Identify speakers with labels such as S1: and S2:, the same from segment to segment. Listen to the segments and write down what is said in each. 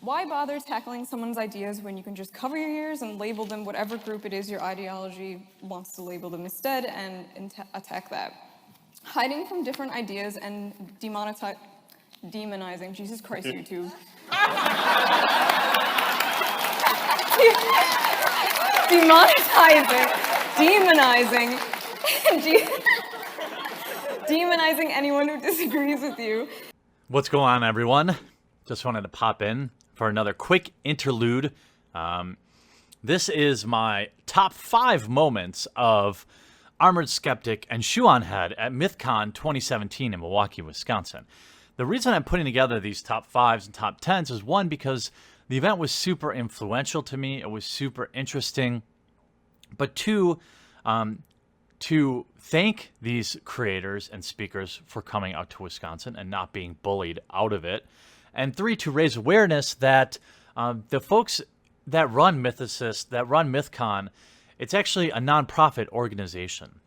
S1: Why bother tackling someone's ideas when you can just cover your ears and label them whatever group it is your ideology wants to label them instead and attack that? Hiding from different ideas and demonizing, Jesus Christ, YouTube. Demonizing anyone who disagrees with you.
S2: What's going on, everyone? Just wanted to pop in for another quick interlude. This is my top 5 moments of Armoured Skeptic and ShoeOnHead at Mythcon 2017 in Milwaukee, Wisconsin. The reason I'm putting together these top 5s and top 10s is, one, because the event was super influential to me. It was super interesting. But two, to thank these creators and speakers for coming out to Wisconsin and not being bullied out of it. And 3, to raise awareness that the folks that run Mythicist, that run Mythcon, it's actually a nonprofit organization.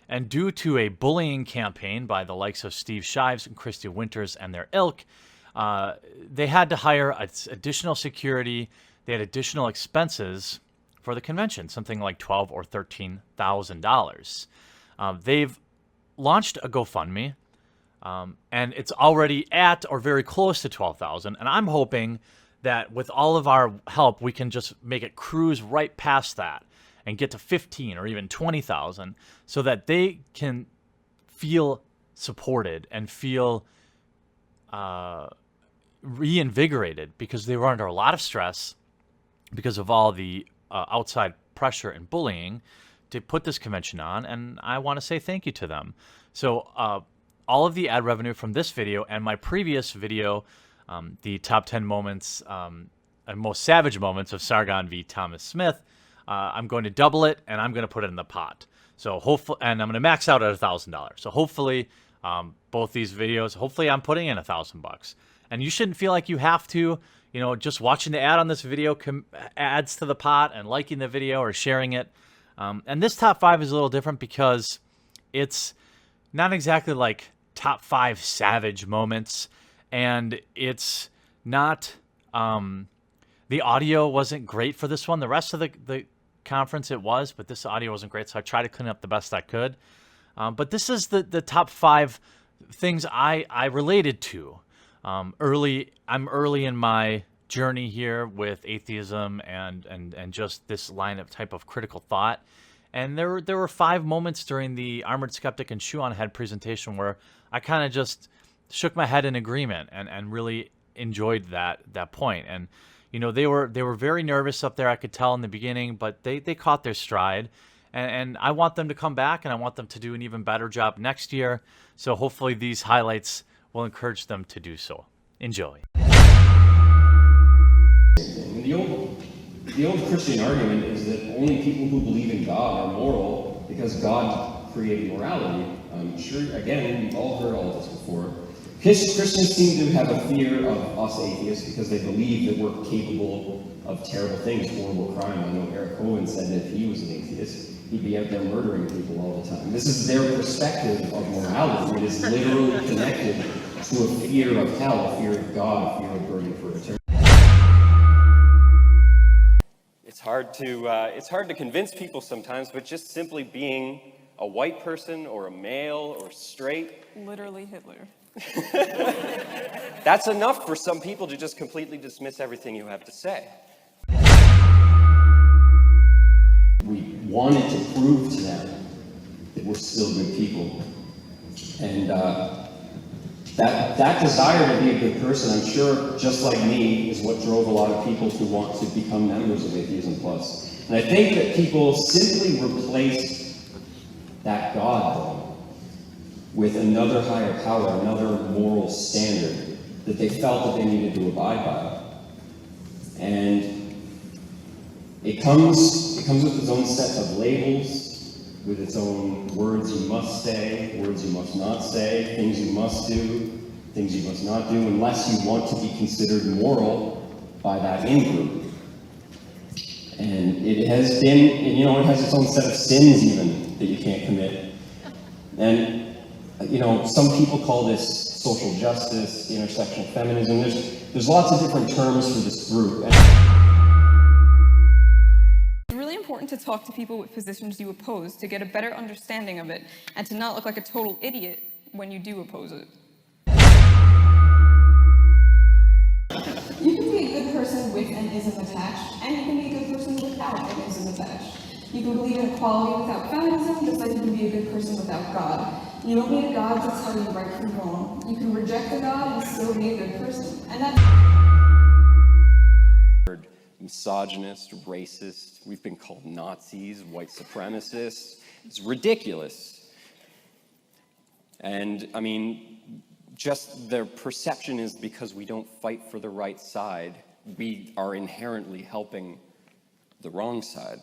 S2: And due to a bullying campaign by the likes of Steve Shives and Christy Winters and their ilk, they had to hire additional security. They had additional expenses for the convention, something like $12,000 or $13,000. They've launched a GoFundMe, and it's already at or very close to $12,000. And I'm hoping that with all of our help, we can just make it cruise right past that and get to 15 or even 20,000, so that they can feel supported and feel reinvigorated, because they were under a lot of stress because of all the outside pressure and bullying to put this convention on, and I want to say thank you to them. So all of the ad revenue from this video and my previous video, the top 10 moments and most savage moments of Sargon v. Thomas Smith, I'm going to double it, and I'm going to put it in the pot. So hopefully, and I'm going to max out at $1,000. So hopefully, both these videos, hopefully I'm putting in $1,000. And you shouldn't feel like you have to. You know, just watching the ad on this video adds to the pot, and liking the video or sharing it. And this top 5 is a little different because it's not exactly like top 5 savage moments, and it's not, the audio wasn't great for this one. The rest of the conference it was, but this audio wasn't great, so I tried to clean up the best I could. But this is the top 5 things I related to. I'm early in my journey here with atheism and just this line of type of critical thought. And there were 5 moments during the Armoured Skeptic and ShoeOnHead presentation where I kind of just shook my head in agreement and really enjoyed that point. And you know, they were very nervous up there, I could tell in the beginning, but they caught their stride. And I want them to come back, and I want them to do an even better job next year. So hopefully these highlights will encourage them to do so. Enjoy.
S3: The old Christian argument is that only people who believe in God are moral because God created morality. I'm sure, again, you've all heard all this before. Christians seem to have a fear of us atheists because they believe that we're capable of terrible things, horrible crime. I know Eric Cohen said that if he was an atheist, he'd be out there murdering people all the time. This is their perspective of morality. It is literally connected to a fear of hell, a fear of God, a fear of burning for eternity.
S4: It's hard to convince people sometimes, but just simply being a white person or a male or straight.
S1: Literally Hitler.
S4: That's enough for some people to just completely dismiss everything you have to say.
S3: We wanted to prove to them that we're still good people. And that desire to be a good person, I'm sure, just like me, is what drove a lot of people to want to become members of Atheism Plus. And I think that people simply replaced that God, though, with another higher power, another moral standard that they felt that they needed to abide by. And it comes with its own set of labels, with its own words you must say, words you must not say, things you must do, things you must not do, unless you want to be considered moral by that in-group. And it has been, you know, it has its own set of sins even that you can't commit. And, you know, some people call this social justice, intersectional feminism. There's lots of different terms for this group.
S1: It's really important to talk to people with positions you oppose to get a better understanding of it and to not look like a total idiot when you do oppose it. You can be a good person with an ism attached, and you can be a good person without an ism attached. You can believe in equality without feminism, just like you can be a good person without God. You don't need a God to tell you right from wrong. You can reject a God and still be a good person. And that's
S4: misogynist, racist, we've been called Nazis, white supremacists. It's ridiculous. And I mean, just their perception is because we don't fight for the right side, we are inherently helping the wrong side.